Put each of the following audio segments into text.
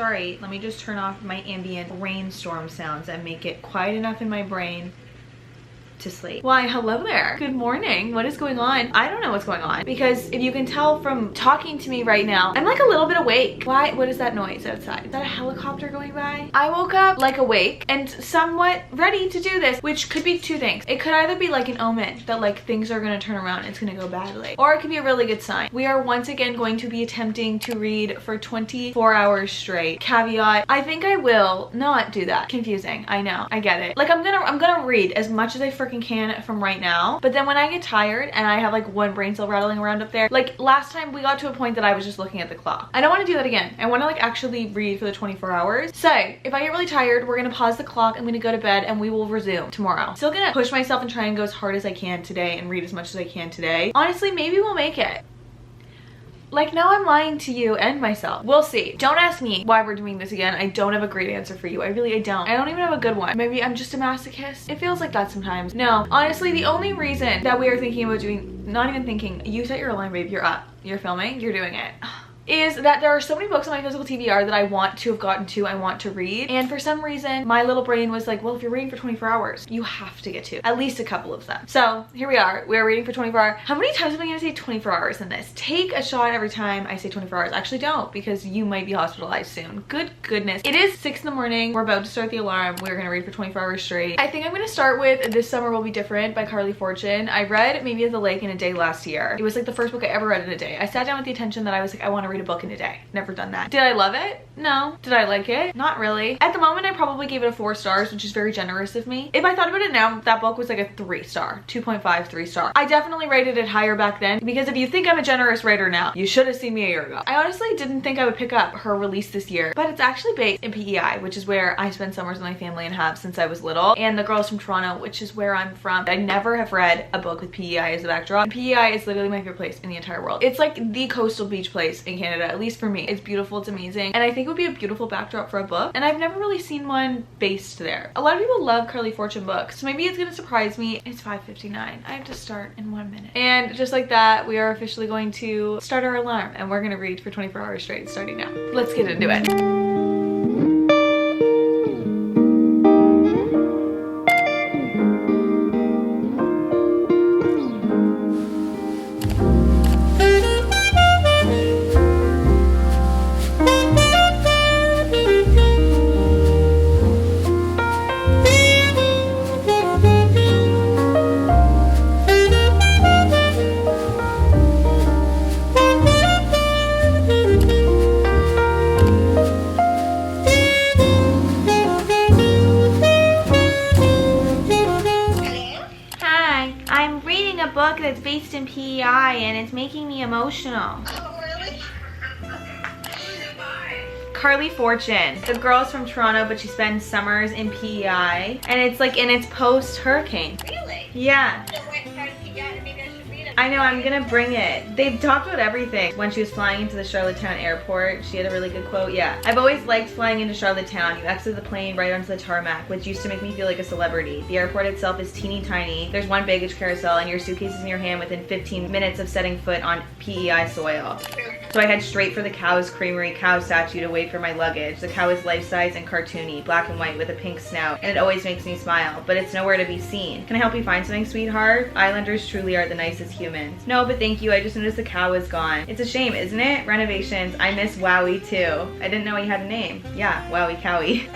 sorry, let me just turn off my ambient rainstorm sounds and make it quiet enough in my brain to sleep. Why, hello there. Good morning. What is going on? I don't know what's going on, because if you can tell from talking to me right now, I'm like a little bit awake. Why? What is that noise outside? Is that a helicopter going by? I woke up like awake and somewhat ready to do this, which could be two things. It could either be like an omen that like things are gonna turn around and it's gonna go badly, or it could be a really good sign. We are once again going to be attempting to read for 24 hours straight. Caveat, I think I will not do that. Confusing, I know, I get it. Like I'm gonna read as much as I freaking can from right now, but then when I get tired and I have like one brain cell rattling around up there, like last time we got to a point that I was just looking at the clock. I don't want to do that again. I want to like actually read for the 24 hours. So if I get really tired, we're gonna pause the clock, I'm gonna go to bed, and we will resume tomorrow. Still gonna push myself and try and go as hard as I can today and read as much as I can today. Honestly, maybe we'll make it. Like, now I'm lying to you and myself. We'll see. Don't ask me why we're doing this again. I don't have a great answer for you. I don't. I don't even have a good one. Maybe I'm just a masochist. It feels like that sometimes. No, honestly, the only reason that we are thinking about doing, not even thinking, you set your alarm, babe, you're up. You're filming, you're doing it. Is that there are so many books on my physical TBR that I want to have gotten to, I want to read, and for some reason my little brain was like, well, if you're reading for 24 hours you have to get to at least a couple of them. So here we are reading for 24 hours. How many times am I gonna say 24 hours in this? Take a shot every time I say 24 hours. Actually don't, because you might be hospitalized soon. Good goodness. It is 6 in the morning. We're about to start the alarm. We're gonna read for 24 hours straight. I think I'm gonna start with This Summer Will Be Different by Carly Fortune. I read Maybe at the Lake in a day last year. It was like the first book I ever read in a day. I sat down with the intention that I was like, I want to read a book in a day. Never done that. Did I love it? No. Did I like it? Not really. At the moment I probably gave it a 4 stars, which is very generous of me. If I thought about it now, that book was like a 3 star, 2.5, 3 star. I definitely rated it higher back then, because if you think I'm a generous rater now, you should have seen me a year ago. I honestly didn't think I would pick up her release this year, but it's actually based in PEI, which is where I spend summers with my family and have since I was little, and The Girls from Toronto, which is where I'm from. I never have read a book with PEI as a backdrop. And PEI is literally my favorite place in the entire world. It's like the coastal beach place in Canada, at least for me. It's beautiful, it's amazing, and I think it would be a beautiful backdrop for a book, and I've never really seen one based there. A lot of people love Carly Fortune books, so maybe it's gonna surprise me. It's 5:59. I have to start in 1 minute. And just like that, we are officially going to start our alarm, and we're gonna read for 24 hours straight starting now. Let's get into it. Book that's based in PEI and it's making me emotional. Oh, really? Carly Fortune. The girl's from Toronto, but she spends summers in PEI, and it's like in its post-hurricane. Really? Yeah. So wait, maybe I should read it. I know, I'm gonna bring it. They've talked about everything. When she was flying into the Charlottetown airport, she had a really good quote. Yeah. I've always liked flying into Charlottetown. You exit the plane right onto the tarmac, which used to make me feel like a celebrity. The airport itself is teeny tiny. There's one baggage carousel and your suitcase is in your hand within 15 minutes of setting foot on PEI soil. So I head straight for the Cow's Creamery cow statue to wait for my luggage. The cow is life-size and cartoony, black and white with a pink snout, and it always makes me smile, but it's nowhere to be seen. Can I help you find something, sweetheart? Islanders truly are the nicest humans. No, but thank you. I just noticed the cow is gone. It's a shame, isn't it? Renovations. I miss Wowie too. I didn't know he had a name. Yeah, Wowie Cowie.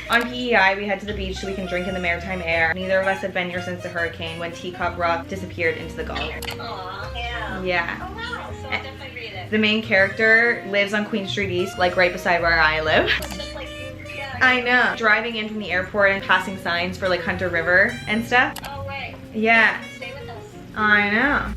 On PEI, we head to the beach so we can drink in the maritime air. Neither of us have been here since the hurricane when Teacup Rock disappeared into the Gulf. Aw, yeah. Yeah. Oh wow, so I'll definitely read it. The main character lives on Queen Street East, like right beside where I live. It's just like you, yeah. I know. Driving in from the airport and passing signs for like Hunter River and stuff. Oh right. Yeah. Stay with us. I know.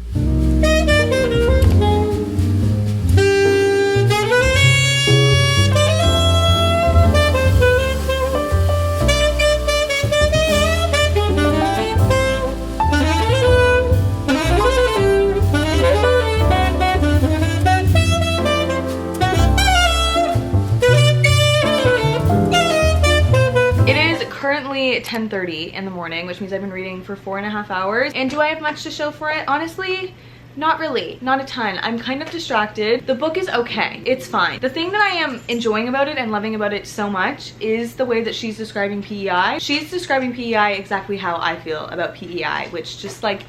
Currently 10:30 in the morning, which means I've been reading for 4.5 hours. And do I have much to show for it? Honestly, Not really, not a ton. I'm kind of distracted. The book is okay, it's fine. The thing that I am enjoying about it and loving about it so much is the way that she's describing PEI. She's describing PEI exactly how I feel about PEI, which just like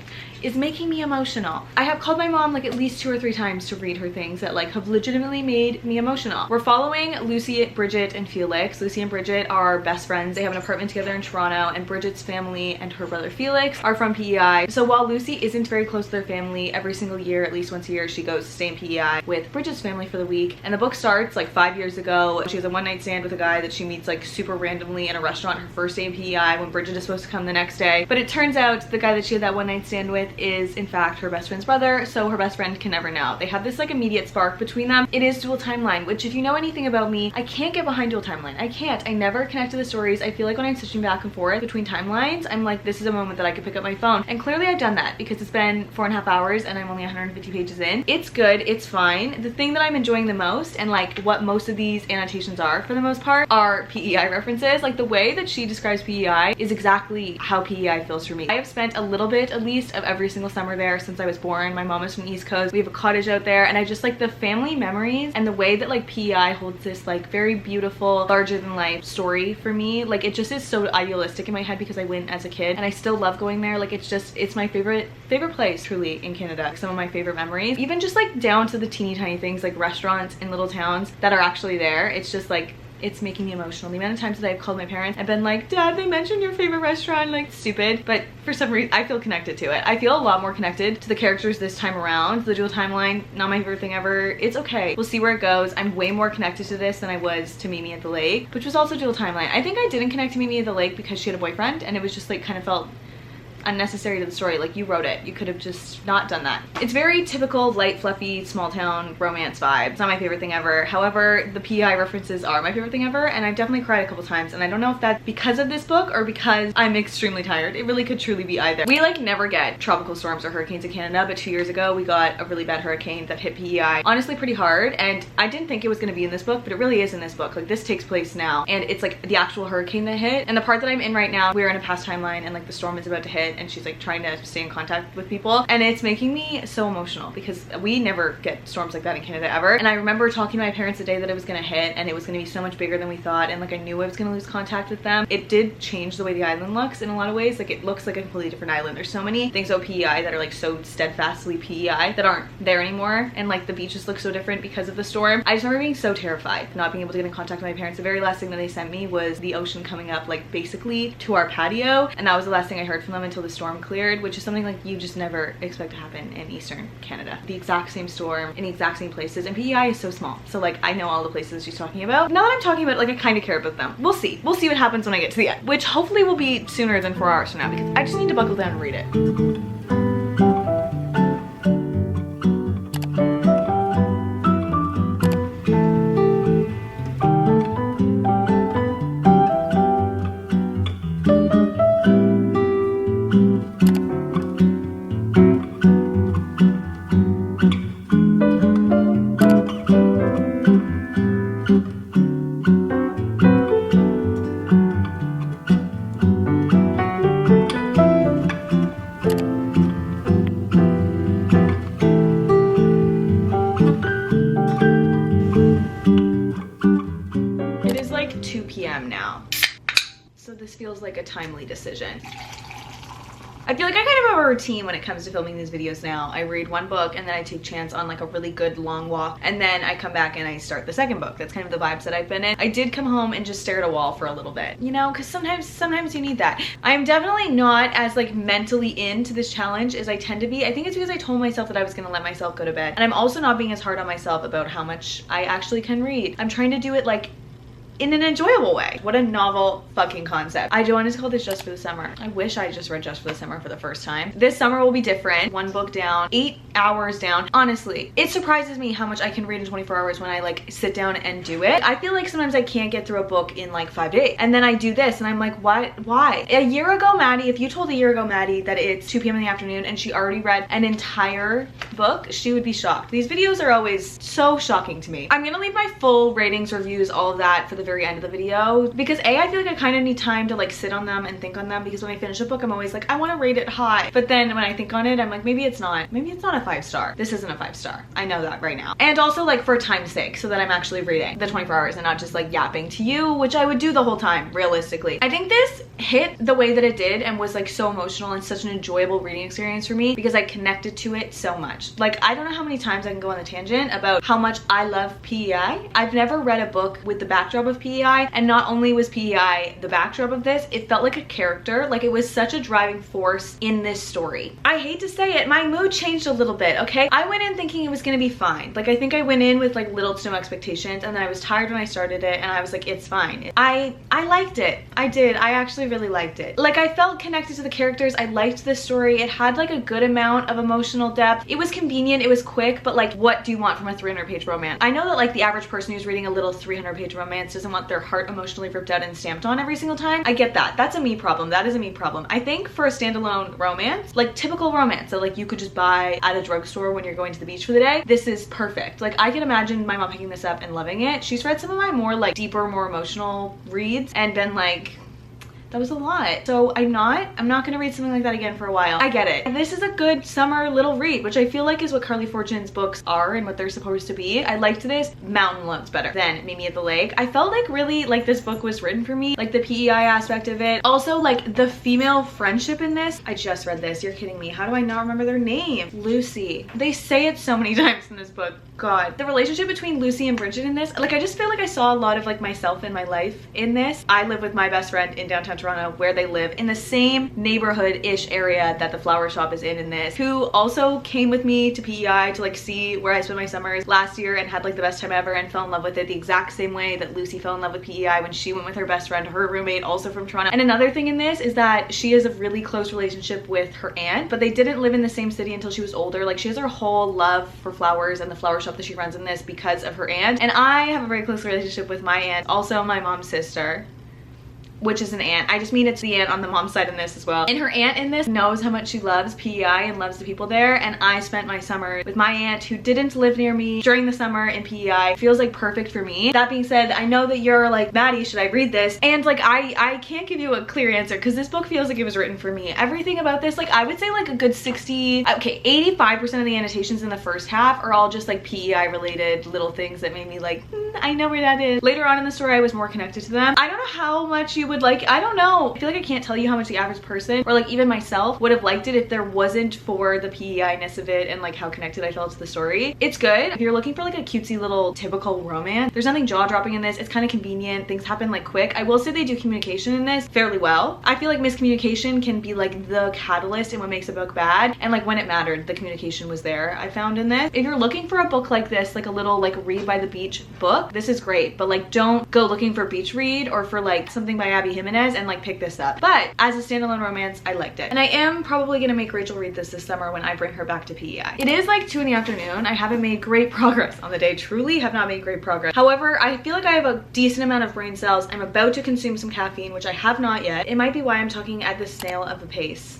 is making me emotional. I have called my mom like at least 2 or 3 times to read her things that like have legitimately made me emotional. We're following Lucy, Bridget, and Felix. Lucy and Bridget are best friends. They have an apartment together in Toronto, and Bridget's family and her brother Felix are from PEI. So while Lucy isn't very close to their family, every single year, at least once a year, she goes to stay in PEI with Bridget's family for the week. And the book starts like 5 years ago. She has a one-night stand with a guy that she meets like super randomly in a restaurant her first day in PEI when Bridget is supposed to come the next day. But it turns out the guy that she had that one-night stand with is in fact her best friend's brother, so her best friend can never know. They have this like immediate spark between them. It is dual timeline, which if you know anything about me, I can't get behind dual timeline. I can't. I never connect to the stories. I feel like when I'm switching back and forth between timelines, I'm like, this is a moment that I could pick up my phone. And clearly I've done that because it's been 4.5 hours and I'm only 150 pages in. It's good, it's fine. The thing that I'm enjoying the most, and like what most of these annotations are for the most part, are PEI references. Like the way that she describes PEI is exactly how PEI feels for me. I have spent a little bit at least of every single summer there since I was born. My mom is from the East Coast. We have a cottage out there, and I just like the family memories and the way that like PEI holds this like very beautiful, larger than life story for me. Like it just is so idealistic in my head because I went as a kid and I still love going there. Like it's my favorite place truly in Canada. Some of my favorite memories, even just like down to the teeny tiny things like restaurants in little towns that are actually there. It's just like, it's making me emotional. The amount of times that I've called my parents and been like, Dad, they mentioned your favorite restaurant, like stupid, but for some reason I feel connected to it. I feel a lot more connected to the characters this time around. The dual timeline, not my favorite thing ever. It's okay. We'll see where it goes. I'm way more connected to this than I was to Mimi at the Lake, which was also dual timeline. I think I didn't connect to Mimi at the Lake because she had a boyfriend and it was just like kind of felt unnecessary to the story. Like you wrote it, you could have just not done that. It's very typical light fluffy small town romance vibe. It's not my favorite thing ever. However, the PEI references are my favorite thing ever, and I've definitely cried a couple times, and I don't know if that's because of this book or because I'm extremely tired. It really could truly be either. We like never get tropical storms or hurricanes in Canada, but 2 years ago we got a really bad hurricane that hit PEI honestly pretty hard, and I didn't think it was going to be in this book, but it really is in this book. Like this takes place now, and it's like the actual hurricane that hit, and the part that I'm in right now, we're in a past timeline and like the storm is about to hit, and she's like trying to stay in contact with people, and it's making me so emotional because we never get storms like that in Canada ever. And I remember talking to my parents the day that it was gonna hit, and it was gonna be so much bigger than we thought, and like I knew I was gonna lose contact with them. It did change the way the island looks in a lot of ways. Like it looks like a completely different island. There's so many things about PEI that are like so steadfastly PEI that aren't there anymore, and like the beaches look so different because of the storm. I just remember being so terrified, not being able to get in contact with my parents. The very last thing that they sent me was the ocean coming up like basically to our patio, and that was the last thing I heard from them until the storm cleared, which is something like you just never expect to happen in Eastern Canada. The exact same storm in the exact same places, and PEI is so small, so like I know all the places she's talking about. Now that I'm talking about it, like I kind of care about them. We'll see what happens when I get to the end, which hopefully will be sooner than 4 hours from now because I just need to buckle down and read it. Now, so this feels like a timely decision. I feel like I kind of have a routine when it comes to filming these videos now. I read one book and then I take chance on like a really good long walk, and then I come back and I start the second book. That's kind of the vibes that I've been in. I did come home and just stare at a wall for a little bit, you know, because sometimes you need that. I'm definitely not as like mentally into this challenge as I tend to be. I think it's because I told myself that I was gonna let myself go to bed, and I'm also not being as hard on myself about how much I actually can read. I'm trying to do it like in an enjoyable way. What a novel fucking concept. I wanted to call this Just for the Summer. I wish I just read Just for the Summer for the first time. This summer will be different. 1 book down, 8 hours down. Honestly, it surprises me how much I can read in 24 hours when I like sit down and do it. I feel like sometimes I can't get through a book in like 5 days. And then I do this and I'm like, why? A year ago, Maddie, if you told a year ago, Maddie, that it's 2 p.m. in the afternoon and she already read an entire book, she would be shocked. These videos are always so shocking to me. I'm gonna leave my full ratings, reviews, all of that for the very end of the video because I feel like I kind of need time to like sit on them and think on them, because when I finish a book I'm always like, I want to rate it high, but then when I think on it I'm like, maybe it's not a 5-star. This isn't a 5-star. I know that right now. And also like for time's sake, so that I'm actually reading the 24 hours and not just like yapping to you, which I would do the whole time realistically. I think this hit the way that it did and was like so emotional and such an enjoyable reading experience for me because I connected to it so much. Like, I don't know how many times I can go on the tangent about how much I love PEI. I've never read a book with the backdrop of PEI, and not only was PEI the backdrop of this, it felt like a character. Like, it was such a driving force in this story. I hate to say it, my mood changed a little bit, okay? I went in thinking it was gonna be fine. Like, I think I went in with like little to no expectations, and then I was tired when I started it and I was like, it's fine. I liked it. I did. I actually really liked it. Like, I felt connected to the characters. I liked this story. It had like a good amount of emotional depth. It was convenient, it was quick, but like, what do you want from a 300-page romance? I know that like the average person who's reading a little 300-page romance doesn't want their heart emotionally ripped out and stamped on every single time. I get that. That's a me problem. That is a me problem. I think for a standalone romance, like typical romance that like you could just buy at a drugstore when you're going to the beach for the day, this is perfect. Like, I can imagine my mom picking this up and loving it. She's read some of my more like deeper, more emotional reads and been like, that was a lot. So I'm not gonna read something like that again for a while. I get it. And this is a good summer little read, which I feel like is what Carly Fortune's books are and what they're supposed to be. I liked this mountain loads better than Meet Me at the Lake. I felt like really like this book was written for me, like the PEI aspect of it. Also like the female friendship in this. I just read this, you're kidding me. How do I not remember their name? Lucy. They say it so many times in this book. God. The relationship between Lucy and Bridget in this, like I just feel like I saw a lot of like myself in my life in this. I live with my best friend in downtown Toronto, where they live in the same neighborhood-ish area that the flower shop is in this, who also came with me to PEI to like see where I spent my summers last year and had like the best time ever and fell in love with it the exact same way that Lucy fell in love with PEI when she went with her best friend, her roommate, also from Toronto. And another thing in this is that she has a really close relationship with her aunt, but they didn't live in the same city until she was older. Like, she has her whole love for flowers and the flower shop that she runs in this because of her aunt. And I have a very close relationship with my aunt, also my mom's sister, which is an aunt. I just mean it's the aunt on the mom's side in this as well. And her aunt in this knows how much she loves PEI and loves the people there, and I spent my summer with my aunt who didn't live near me during the summer in PEI. Feels like perfect for me. That being said, I know that you're like, Maddie, should I read this? And like, I can't give you a clear answer because this book feels like it was written for me. Everything about this, like I would say like a good 85% of the annotations in the first half are all just like PEI related little things that made me like, I know where that is. Later on in the story, I was more connected to them. I don't know how much you would like, I don't know. I feel like I can't tell you how much the average person or like even myself would have liked it if there wasn't for the PEI-ness of it and like how connected I felt to the story. It's good. If you're looking for like a cutesy little typical romance, there's nothing jaw-dropping in this. It's kind of convenient. Things happen like quick. I will say they do communication in this fairly well. I feel like miscommunication can be like the catalyst in what makes a book bad, and like when it mattered, the communication was there, I found in this. If you're looking for a book like this, like a little like read by the beach book, this is great, but like don't go looking for beach read or for like something by Abby Jimenez and like pick this up. But as a standalone romance, I liked it. And I am probably gonna make Rachel read this summer when I bring her back to PEI. It is like 2 in the afternoon. I haven't made great progress on the day. Truly have not made great progress. However, I feel like I have a decent amount of brain cells. I'm about to consume some caffeine, which I have not yet. It might be why I'm talking at the snail of a pace.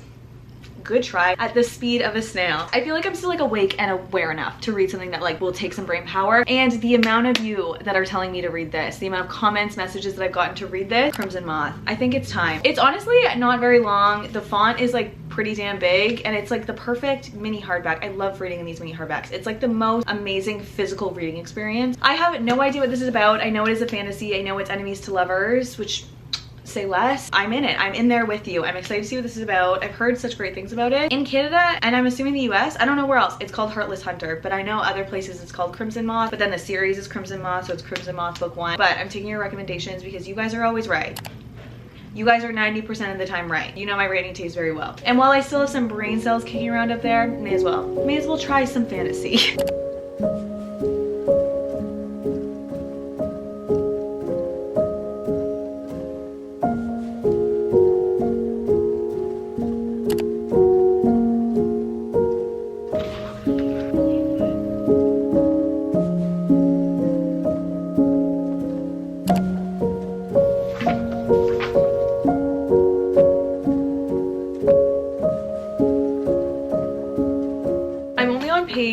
Good try. At the speed of a snail. I feel like I'm still like awake and aware enough to read something that like will take some brain power. And the amount of you that are telling me to read this, the amount of comments, messages that I've gotten to read this, Crimson Moth. I think it's time. It's honestly not very long. The font is like pretty damn big, and it's like the perfect mini hardback. I love reading in these mini hardbacks. It's like the most amazing physical reading experience. I have no idea what this is about. I know it is a fantasy. I know it's enemies to lovers, which say less. I'm in it. I'm in there with you. I'm excited to see what this is about. I've heard such great things about it. In Canada, and I'm assuming the US, I don't know where else, it's called Heartless Hunter, but I know other places it's called Crimson Moth, but then the series is Crimson Moth, so it's Crimson Moth book 1. But I'm taking your recommendations because you guys are always right. You guys are 90% of the time right. You know my rating tastes very well. And while I still have some brain cells kicking around up there, may as well try some fantasy.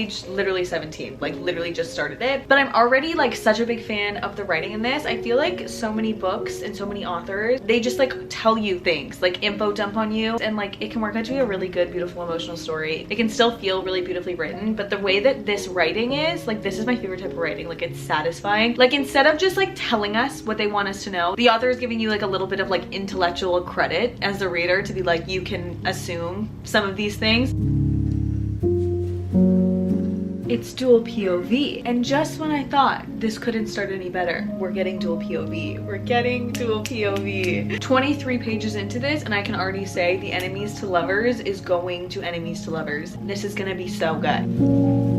page literally 17, like literally just started it. But I'm already like such a big fan of the writing in this. I feel like so many books and so many authors, they just like tell you things, like info dump on you, and like it can work out to be a really good, beautiful, emotional story. It can still feel really beautifully written, but the way that this writing is, like this is my favorite type of writing. Like it's satisfying. Like instead of just like telling us what they want us to know, the author is giving you like a little bit of like intellectual credit as the reader to be like, you can assume some of these things. It's dual POV. And just when I thought this couldn't start any better, we're getting dual POV. We're getting dual POV. 23 pages into this, and I can already say the enemies to lovers is going to enemies to lovers. This is gonna be so good.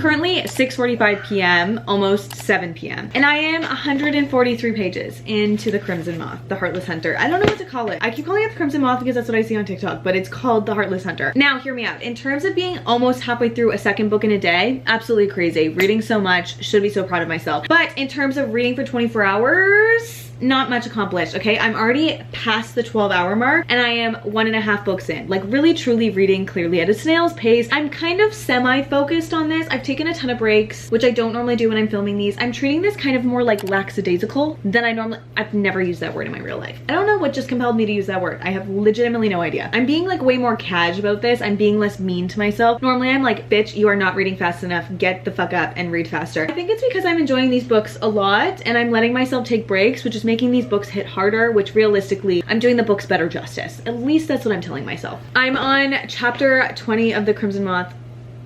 Currently 6:45 p.m., almost 7 p.m. And I am 143 pages into The Crimson Moth, The Heartless Hunter. I don't know what to call it. I keep calling it The Crimson Moth because that's what I see on TikTok, but it's called The Heartless Hunter. Now, hear me out. In terms of being almost halfway through a second book in a day, absolutely crazy. Reading so much, should be so proud of myself. But in terms of reading for 24 hours, not much accomplished, okay? I'm already past the 12-hour mark and I am 1.5 books in. Like really truly reading clearly at a snail's pace. I'm kind of semi-focused on this. I've taken a ton of breaks, which I don't normally do when I'm filming these. I'm treating this kind of more like lackadaisical than I've never used that word in my real life. I don't know what just compelled me to use that word. I have legitimately no idea. I'm being like way more cash about this. I'm being less mean to myself. Normally I'm like, bitch, you are not reading fast enough. Get the fuck up and read faster. I think it's because I'm enjoying these books a lot and I'm letting myself take breaks, which is making these books hit harder, which realistically, I'm doing the books better justice. At least that's what I'm telling myself. I'm on chapter 20 of The Crimson Moth,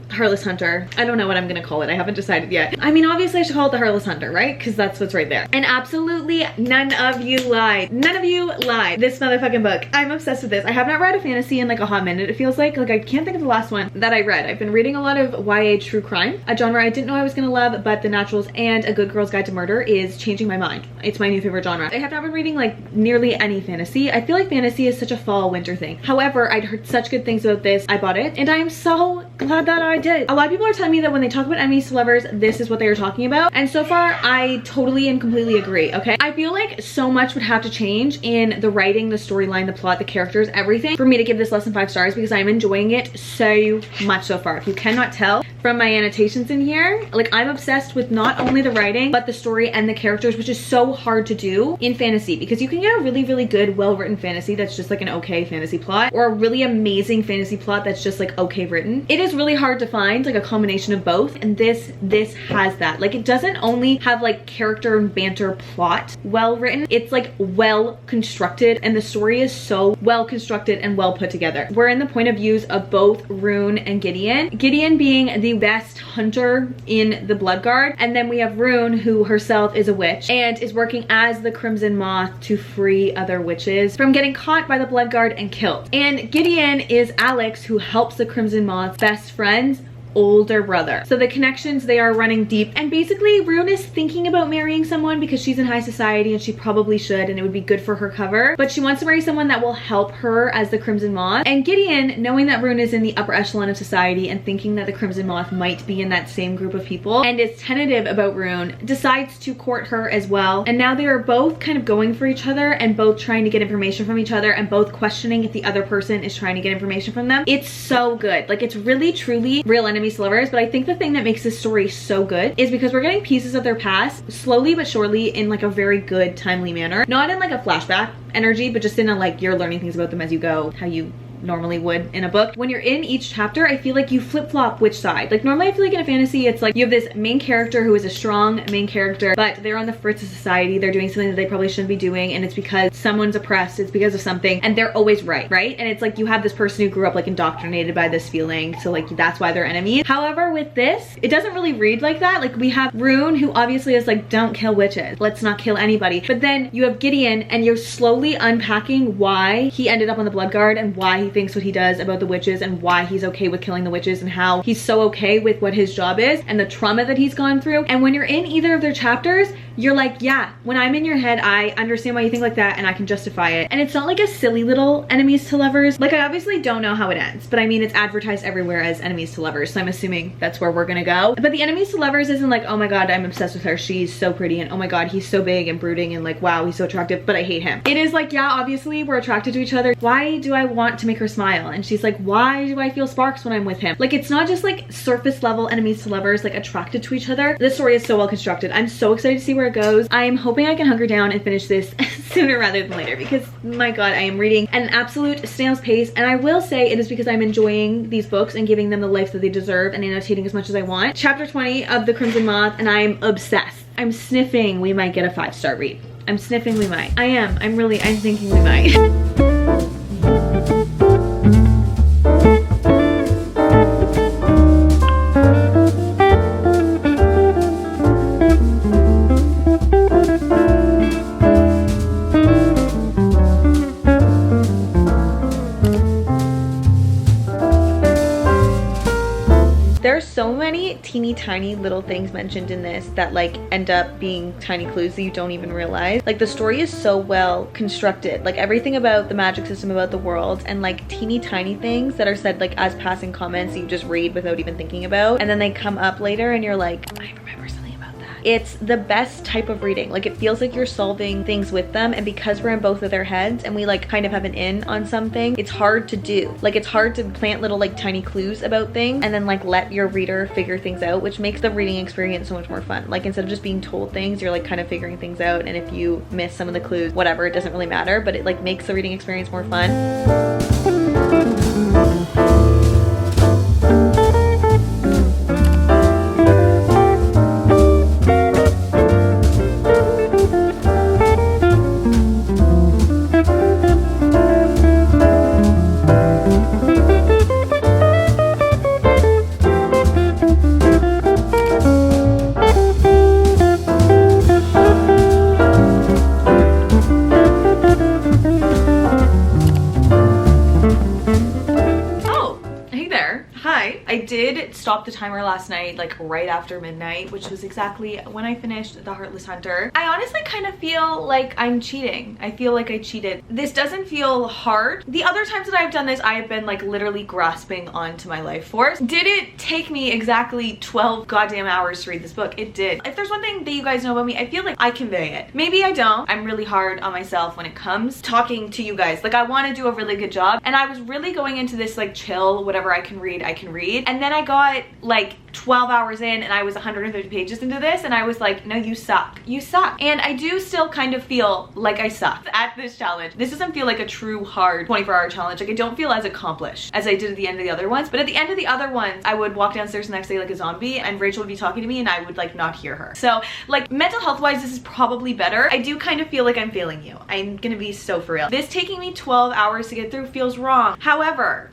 Heartless Hunter. I don't know what I'm gonna call it. I haven't decided yet. I mean, obviously I should call it The Heartless Hunter, right? Because that's what's right there. And absolutely none of you lied. None of you lied. This motherfucking book. I'm obsessed with this. I have not read a fantasy in like a hot minute. It feels like I can't think of the last one that I read. I've been reading a lot of YA true crime, a genre I didn't know I was gonna love, but The Naturals and A Good Girl's Guide to Murder is changing my mind. It's my new favorite genre. I have not been reading like nearly any fantasy. I feel like fantasy is such a fall winter thing. However, I'd heard such good things about this. I bought it and I am so glad that I did. A lot of people are telling me that when they talk about enemies to lovers, this is what they are talking about. And so far, I totally and completely agree, okay? I feel like so much would have to change in the writing, the storyline, the plot, the characters, everything for me to give this less than 5 stars because I'm enjoying it so much so far. If you cannot tell from my annotations in here, like I'm obsessed with not only the writing, but the story and the characters, which is so hard to do in fantasy because you can get a really, really good, well-written fantasy that's just like an okay fantasy plot or a really amazing fantasy plot that's just like okay written. It is really hard to find like a combination of both, and this has that. Like it doesn't only have like character and banter plot well written, it's like well constructed, and the story is so well constructed and well put together. We're in the point of views of both Rune and Gideon. Gideon being the best hunter in the Bloodguard, and then we have Rune, who herself is a witch and is working as the Crimson Moth to free other witches from getting caught by the Bloodguard and killed. And Gideon is Alex, who helps the Crimson Moth's best friend's older brother. So the connections, they are running deep, and basically Rune is thinking about marrying someone because she's in high society and she probably should and it would be good for her cover, but she wants to marry someone that will help her as the Crimson Moth. And Gideon, knowing that Rune is in the upper echelon of society and thinking that the Crimson Moth might be in that same group of people and is tentative about Rune, decides to court her as well. And now they are both kind of going for each other and both trying to get information from each other and both questioning if the other person is trying to get information from them. It's so good. Like it's really truly real enemies to lovers. But I think the thing that makes this story so good is because we're getting pieces of their past slowly but surely in like a very good timely manner, not in like a flashback energy, but just in a like you're learning things about them as you go, how you normally would in a book. When you're in each chapter, I feel like you flip-flop which side. Like normally I feel like in a fantasy it's like you have this main character who is a strong main character, but they're on the fritz of society, they're doing something that they probably shouldn't be doing, and it's because someone's oppressed, it's because of something, and they're always right? And it's like you have this person who grew up like indoctrinated by this feeling, so like that's why they're enemies. However, with this, it doesn't really read like that. Like we have Rune, who obviously is like, don't kill witches, let's not kill anybody, but then you have Gideon and you're slowly unpacking why he ended up on the Bloodguard and why he thinks what he does about the witches and why he's okay with killing the witches and how he's so okay with what his job is and the trauma that he's gone through. And when you're in either of their chapters, you're like, yeah, when I'm in your head, I understand why you think like that and I can justify it. And it's not like a silly little enemies to lovers. Like, I obviously don't know how it ends, but I mean, it's advertised everywhere as enemies to lovers, so I'm assuming that's where we're gonna go. But the enemies to lovers isn't like, oh my god, I'm obsessed with her, she's so pretty, and oh my god, he's so big and brooding, and like, wow, he's so attractive, but I hate him. It is like, yeah, obviously we're attracted to each other. Why do I want to make her smile? And she's like, why do I feel sparks when I'm with him? Like, it's not just like surface level enemies to lovers, like attracted to each other. This story is so well constructed. I'm so excited to see where it goes. I'm hoping I can hunker down and finish this sooner rather than later, because my god, I am reading at an absolute snail's pace. And I will say it is because I'm enjoying these books and giving them the life that they deserve and annotating as much as I want. Chapter 20 of The Crimson Moth, and I'm obsessed. I'm sniffing we might get a 5-star read. I'm sniffing we might. I'm thinking we might. There's so many teeny tiny little things mentioned in this that like end up being tiny clues that you don't even realize. Like, the story is so well constructed, like everything about the magic system, about the world, and like teeny tiny things that are said like as passing comments that you just read without even thinking about, and then they come up later and you're like, I remember something about that. It's the best type of reading. Like, it feels like you're solving things with them, and because we're in both of their heads and we like kind of have an in on something, it's hard to do. Like, it's hard to plant little like tiny clues about things and then like let your reader figure things out, which makes the reading experience so much more fun. Like, instead of just being told things, you're like kind of figuring things out, and if you miss some of the clues, whatever, it doesn't really matter, but it like makes the reading experience more fun. I did stop the timer last night, like right after midnight, which was exactly when I finished The Heartless Hunter. I honestly kind of feel like I'm cheating. I feel like I cheated. This doesn't feel hard. The other times that I've done this, I have been like literally grasping onto my life force. Did it take me exactly 12 goddamn hours to read this book? It did. If there's one thing that you guys know about me, I feel like I convey it. Maybe I don't. I'm really hard on myself when it comes talking to you guys. Like, I want to do a really good job, and I was really going into this like chill, whatever I can read, I can read. And then I got like 12 hours in and I was 150 pages into this, and I was like, no, you suck. You suck. And I do still kind of feel like I suck at this challenge. This doesn't feel like a true hard 24-hour challenge. Like, I don't feel as accomplished as I did at the end of the other ones. But at the end of the other ones, I would walk downstairs the next day like a zombie, and Rachel would be talking to me and I would like not hear her. So like, mental health wise, this is probably better. I do kind of feel like I'm failing you. I'm gonna be so for real. This taking me 12 hours to get through feels wrong. However,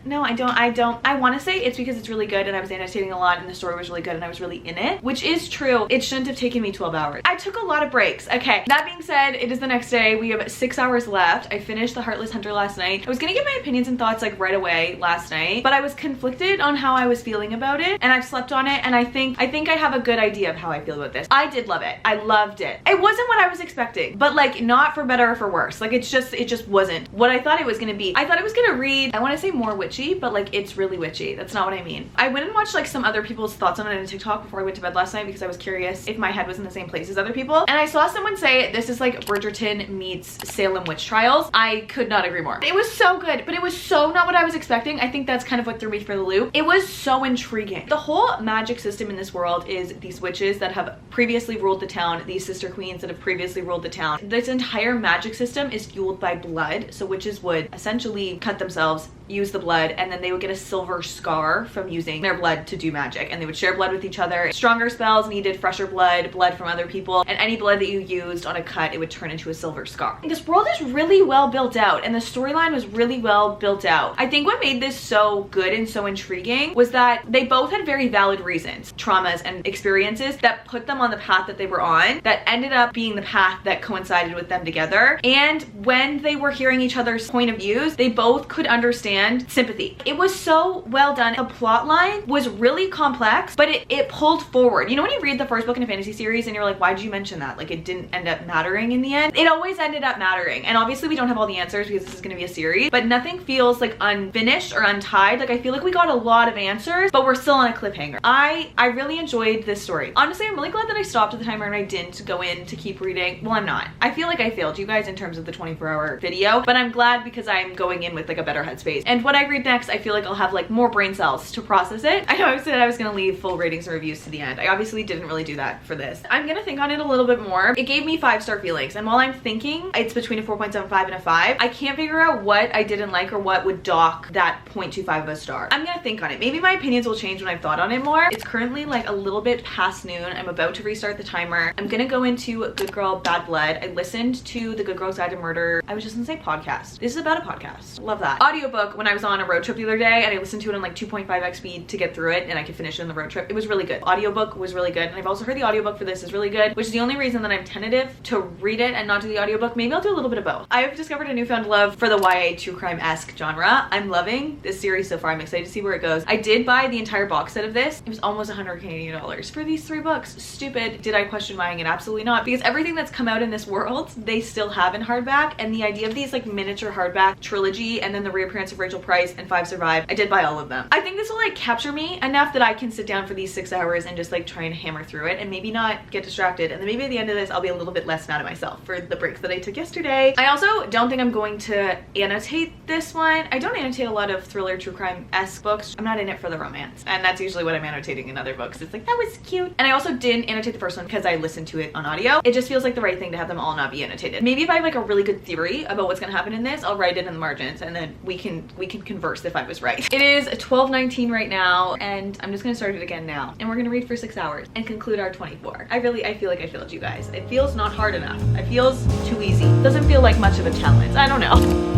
no, I don't. I want to say it's because it's really good and I was annotating a lot and the story was really good and I was really in it, which is true. It shouldn't have taken me 12 hours. I took a lot of breaks. Okay, that being said, it is the next day. We have 6 hours left. I finished The Heartless Hunter last night. I was gonna get my opinions and thoughts like right away last night, but I was conflicted on how I was feeling about it, and I've slept on it, and I think I have a good idea of how I feel about this. I did love it. I loved it. It wasn't what I was expecting, but like, not for better or for worse. Like, it just wasn't what I thought it was gonna be. I thought it was gonna read, I want to say more witchy, but like, it's really witchy. That's not what I mean. I went and watched like some other people's thoughts on it on TikTok before I went to bed last night because I was curious if my head was in the same place as other people. And I saw someone say this is like Bridgerton meets Salem witch trials. I could not agree more. It was so good, but it was so not what I was expecting. I think that's kind of what threw me for the loop. It was so intriguing. The whole magic system in this world is these witches that have previously ruled the town, these sister queens that have previously ruled the town. This entire magic system is fueled by blood. So witches would essentially cut themselves, use the blood, and then they would get a silver scar from using their blood to do magic, and they would share blood with each other. Stronger spells needed fresher blood from other people, and any blood that you used on a cut, it would turn into a silver scar. And this world is really well built out, and the storyline was really well built out. I think what made this so good and so intriguing was that they both had very valid reasons, traumas and experiences that put them on the path that they were on, that ended up being the path that coincided with them together. And when they were hearing each other's point of views, they both could understand understand sympathy. It was so well done. The plot line was really complex, but it pulled forward. You know when you read the first book in a fantasy series and you're like, why did you mention that? Like it didn't end up mattering in the end. It always ended up mattering. And obviously we don't have all the answers because this is gonna be a series, but nothing feels like unfinished or untied. Like I feel like we got a lot of answers, but we're still on a cliffhanger. I really enjoyed this story. Honestly, I'm really glad that I stopped at the timer and I didn't go in to keep reading. Well, I'm not. I feel like I failed you guys in terms of the 24-hour video, but I'm glad because I'm going in with like a better headspace. And what I read next, I feel like I'll have like more brain cells to process it. I know I said I was gonna leave full ratings and reviews to the end. I obviously didn't really do that for this. I'm gonna think on it a little bit more. It gave me 5-star feelings, and while I'm thinking it's between a 4.75 and a 5, I can't figure out what I didn't like or what would dock that 0.25 of a star. I'm gonna think on it. Maybe my opinions will change when I've thought on it more. It's currently like a little bit past noon. I'm about to restart the timer. I'm gonna go into Good Girl Bad Blood. I listened to the Good Girl's Guide to Murder. I was just gonna say podcast. This is about a podcast. Love that. Audiobook when I was on a road trip the other day, and I listened to it on like 2.5x speed to get through it, and I could finish it on the road trip. It was really good. Audiobook was really good, and I've also heard the audiobook for this is really good, which is the only reason that I'm tentative to read it and not do the audiobook. Maybe I'll do a little bit of both. I have discovered a newfound love for the YA true crime-esque genre. I'm loving this series so far. I'm excited to see where it goes. I did buy the entire box set of this. It was almost 100 Canadian dollars for these 3 books. Stupid. Did I question buying it? Absolutely not, because everything that's come out in this world they still have in hardback, and the idea of these like miniature hardback trilogy and then the reappearance of Rachel Price and 5 Survive, I did buy all of them. I think this will like capture me enough that I can sit down for these 6 hours and just like try and hammer through it and maybe not get distracted, and then maybe at the end of this I'll be a little bit less mad at myself for the breaks that I took yesterday. I also don't think I'm going to annotate this one. I don't annotate a lot of thriller true crime-esque books. I'm not in it for the romance, and that's usually what I'm annotating in other books. It's like, that was cute. And I also didn't annotate the first one because I listened to it on audio. It just feels like the right thing to have them all not be annotated. Maybe if I have like a really good theory about what's gonna happen in this, I'll write it in the margins and then we can converse if I was right. It is 12:19 right now, and I'm just gonna start it again now, and we're gonna read for 6 hours and conclude our 24. I feel like I failed you guys. It feels not hard enough. It feels too easy. Doesn't feel like much of a challenge. I don't know.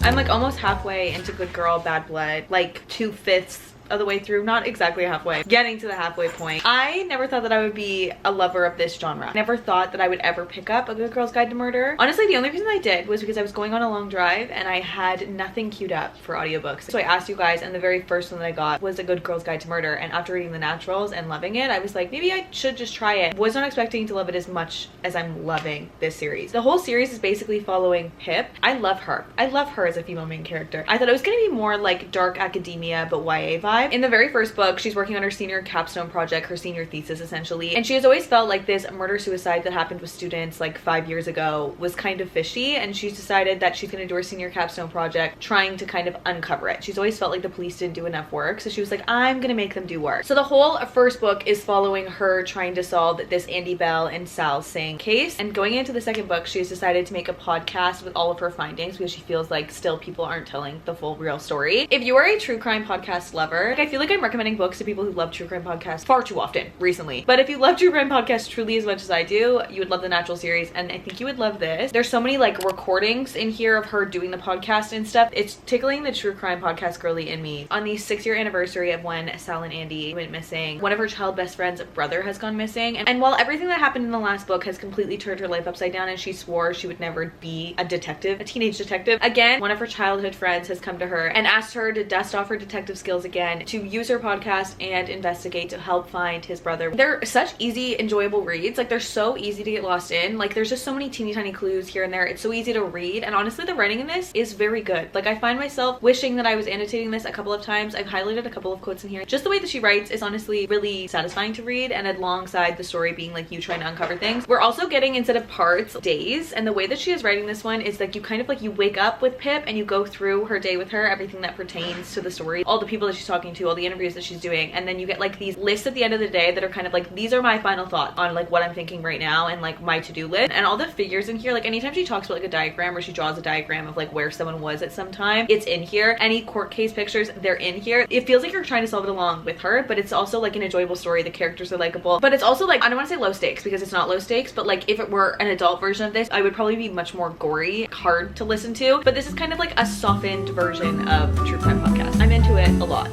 I'm like almost halfway into Good Girl Bad Blood, like 2/5 of the way through, not exactly halfway, getting to the halfway point. I never thought that I would be a lover of this genre. Never thought that I would ever pick up A Good Girl's Guide to Murder. Honestly, the only reason I did was because I was going on a long drive and I had nothing queued up for audiobooks. So I asked you guys, and the very first one that I got was A Good Girl's Guide to Murder, and after reading The Naturals and loving it, I was like, maybe I should just try it. Was not expecting to love it as much as I'm loving this series. The whole series is basically following Pip. I love her. I love her as a female main character. I thought it was gonna be more like dark academia but YA vibe. In the very first book, she's working on her senior capstone project, her senior thesis essentially, and she has always felt like this murder-suicide that happened with students like 5 years ago was kind of fishy, and she's decided that she's gonna do her senior capstone project trying to kind of uncover it. She's always felt like the police didn't do enough work, so she was like, I'm gonna make them do work. So the whole first book is following her trying to solve this Andy Bell and Sal Singh case, and going into the second book, she's decided to make a podcast with all of her findings because she feels like still people aren't telling the full real story. If you are a true crime podcast lover, I feel like I'm recommending books to people who love true crime podcasts far too often recently, but if you love true crime podcasts truly as much as I do, you would love the Natural series, and I think you would love this. There's so many like recordings in here of her doing the podcast and stuff. It's tickling the true crime podcast girly in me. On the 6-year anniversary of when Sal and Andy went missing, one of her child best friend's brother has gone missing, and while everything that happened in the last book has completely turned her life upside down and she swore she would never be a detective, a teenage detective again, one of her childhood friends has come to her and asked her to dust off her detective skills again, to use her podcast and investigate to help find his brother. They're such easy, enjoyable reads. Like, they're so easy to get lost in. Like, there's just so many teeny tiny clues here and there. It's so easy to read, and honestly the writing in this is very good. Like, I find myself wishing that I was annotating this a couple of times. I've highlighted a couple of quotes in here. Just the way that she writes is honestly really satisfying to read, and alongside the story being like you trying to uncover things, we're also getting, instead of parts, days. And the way that she is writing this one is like you kind of like you wake up with Pip and you go through her day with her, everything that pertains to the story, all the people that she's talking talking to, all the interviews that she's doing, and then you get like these lists at the end of the day that are kind of like, these are my final thoughts on like what I'm thinking right now and like my to-do list. And all the figures in here, like anytime she talks about like a diagram or she draws a diagram of like where someone was at some time, it's in here. Any court case pictures, they're in here. It feels like you're trying to solve it along with her, but it's also like an enjoyable story. The characters are likable, but it's also like, I don't want to say low stakes because it's not low stakes, but like if it were an adult version of this, I would probably be much more gory, hard to listen to. But this is kind of like a softened version of true crime podcast. I'm into it a lot.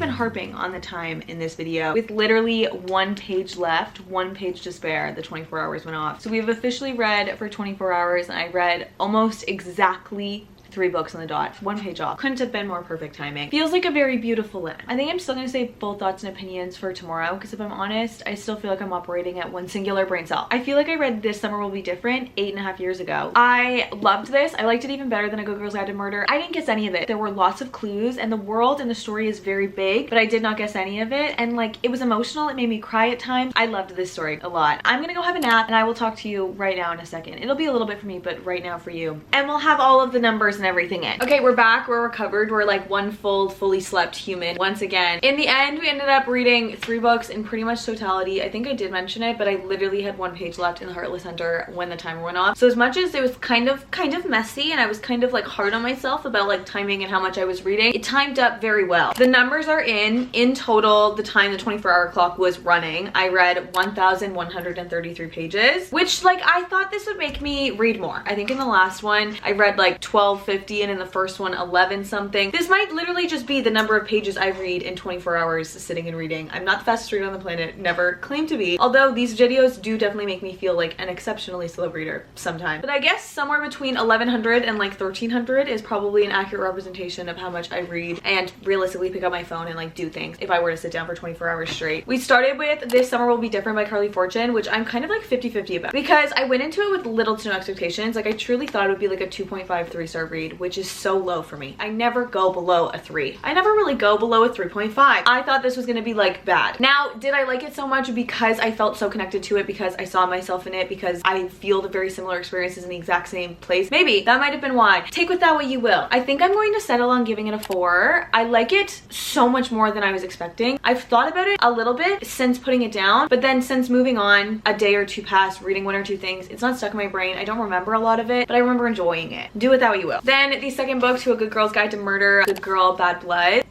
Harping on the time in this video, with literally 1 page left, 1 page to spare, the 24 hours went off. So we have officially read for 24 hours, and I read almost exactly 3 books on the dot, 1 page off. Couldn't have been more perfect timing. Feels like a very beautiful end. I think I'm still gonna say full thoughts and opinions for tomorrow, because if I'm honest, I still feel like I'm operating at one singular brain cell. I feel like I read This Summer Will Be Different 8.5 years ago. I loved this. I liked it even better than A Good Girl's Guide to Murder. I didn't guess any of it. There were lots of clues, and the world and the story is very big, but I did not guess any of it. And like, it was emotional. It made me cry at times. I loved this story a lot. I'm gonna go have a nap, and I will talk to you right now in a second. It'll be a little bit for me, but right now for you. And we'll have all of the numbers and everything in. Okay, we're back, we're recovered, we're like one fully slept human once again. In the end, we ended up reading 3 books in pretty much totality. I think I did mention it, but I literally had 1 page left in the Heartless Hunter when the timer went off. So as much as it was kind of messy, and I was kind of like hard on myself about like timing and how much I was reading, it timed up very well. The numbers are in total, the time the 24-hour clock was running, I read 1,133 pages, which like, I thought this would make me read more. I think in the last one, I read like 1250, and in the first one 11 something. This might literally just be the number of pages I read in 24 hours sitting and reading. I'm not the fastest reader on the planet, never claimed to be, although these videos do definitely make me feel like an exceptionally slow reader sometimes. But I guess somewhere between 1100 and like 1300 is probably an accurate representation of how much I read and realistically pick up my phone and like do things if I were to sit down for 24 hours straight. We started with This Summer Will Be Different by Carly Fortune, which I'm kind of like 50-50 about, because I went into it with little to no expectations. Like, I truly thought it would be like a 2.5 3-star read, which is so low for me. I never go below a 3. I never really go below a 3.5. I thought this was gonna be like bad. Now, did I like it so much because I felt so connected to it, because I saw myself in it, because I feel the very similar experiences in the exact same place? Maybe. That might have been why. Take with that what you will. I think I'm going to settle on giving it a 4. I like it so much more than I was expecting. I've thought about it a little bit since putting it down, but then since moving on, a day or 2 passed, reading 1 or 2 things, it's not stuck in my brain. I don't remember a lot of it, but I remember enjoying it. Do with that what you will. Then the second book, To a Good Girl's Guide to Murder, Good Girl, Bad Blood.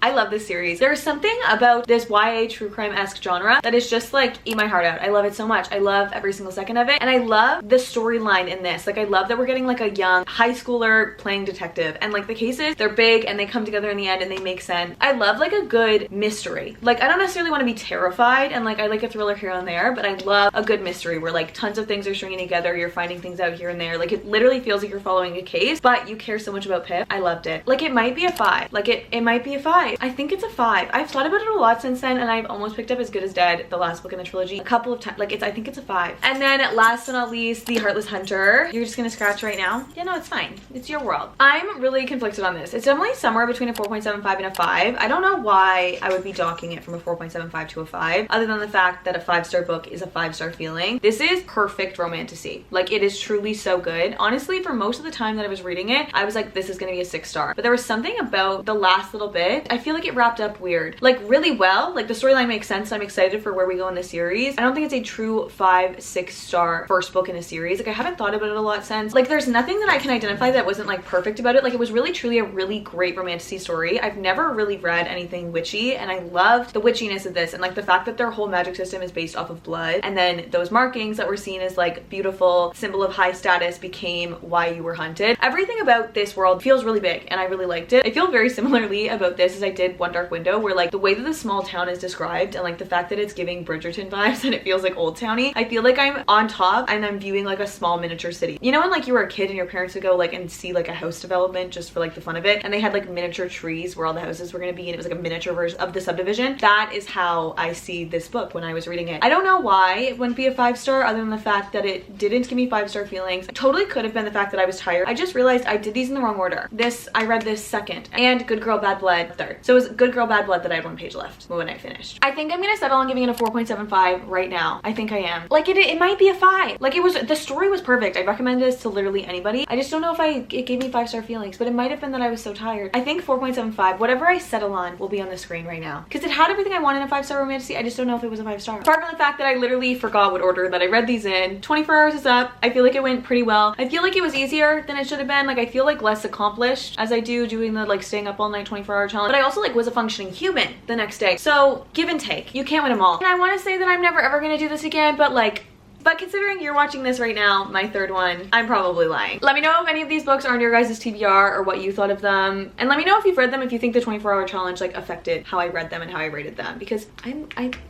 I love this series. There's something about this YA true crime-esque genre that is just like, eat my heart out. I love it so much. I love every single second of it. And I love the storyline in this. Like, I love that we're getting like a young high schooler playing detective, and like the cases, they're big and they come together in the end and they make sense. I love like a good mystery. Like, I don't necessarily want to be terrified, and like I like a thriller here and there, but I love a good mystery where like tons of things are stringing together. You're finding things out here and there. Like, it literally feels like you're following a case, but you care so much about Pip. I loved it. Like, it might be a 5. Like, it might be a 5. I think it's a 5. I've thought about it a lot since then, and I've almost picked up As Good as Dead, the last book in the trilogy, a couple of times. Like, I think it's a 5. And then last but not least, The Heartless Hunter. You're just gonna scratch right now? Yeah, no, it's fine. It's your world. I'm really conflicted on this. It's definitely somewhere between a 4.75 and a 5. I don't know why I would be docking it from a 4.75 to a 5, other than the fact that a 5-star book is a 5-star feeling. This is perfect romantasy. Like, it is truly so good. Honestly, for most of the time that I was reading it, I was like, this is gonna be a 6-star. But there was something about the last little bit. I feel like it wrapped up weird. Like really well, like the storyline makes sense. I'm excited for where we go in the series. I don't think it's a true 5-6 star first book in a series. Like I haven't thought about it a lot since. Like there's nothing that I can identify that wasn't like perfect about it. Like it was really truly a really great romantic story. I've never really read anything witchy, and I loved the witchiness of this, and like the fact that their whole magic system is based off of blood, and then those markings that were seen as like beautiful symbol of high status became why you were hunted. Everything about this world feels really big, and I really liked it. I feel very similarly about this as I did One Dark Window, where like the way that the small town is described and like the fact that it's giving Bridgerton vibes and it feels like Old Towny, I feel like I'm on top and I'm viewing like a small miniature city. You know when like you were a kid and your parents would go like and see like a house development just for like the fun of it, and they had like miniature trees where all the houses were going to be, and it was like a miniature version of the subdivision? That is how I see this book when I was reading it. I don't know why it wouldn't be a 5-star other than the fact that it didn't give me 5-star feelings. It totally could have been the fact that I was tired. I just realized I did these in the wrong order. I read this second, and Good Girl Bad Blood third. So it was Good Girl Bad Blood that I had 1 page left when I finished. I think I'm gonna settle on giving it a 4.75 right now. I think I am. Like it might be a 5. Like the story was perfect. I recommend this to literally anybody. I just don't know if it gave me 5-star feelings, but it might have been that I was so tired. I think 4.75, whatever I settle on, will be on the screen right now. Because it had everything I wanted in a 5-star romantic. I just don't know if it was a 5-star. Apart from the fact that I literally forgot what order that I read these in. 24 hours is up. I feel like it went pretty well. I feel like it was easier than it should have been. Like I feel like less accomplished as I do doing the like staying up all night 24-hour challenge. But I also like was a functioning human the next day. So give and take. You can't win them all. And I want to say that I'm never ever gonna do this again, but considering you're watching this right now, my third one, I'm probably lying. Let me know if any of these books are on your guys' TBR or what you thought of them. And let me know if you've read them, if you think the 24-hour challenge like affected how I read them and how I rated them. Because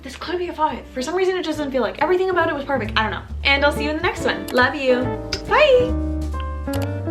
this could be a 5. For some reason, it just doesn't feel like everything about it was perfect. I don't know. And I'll see you in the next one. Love you. Bye.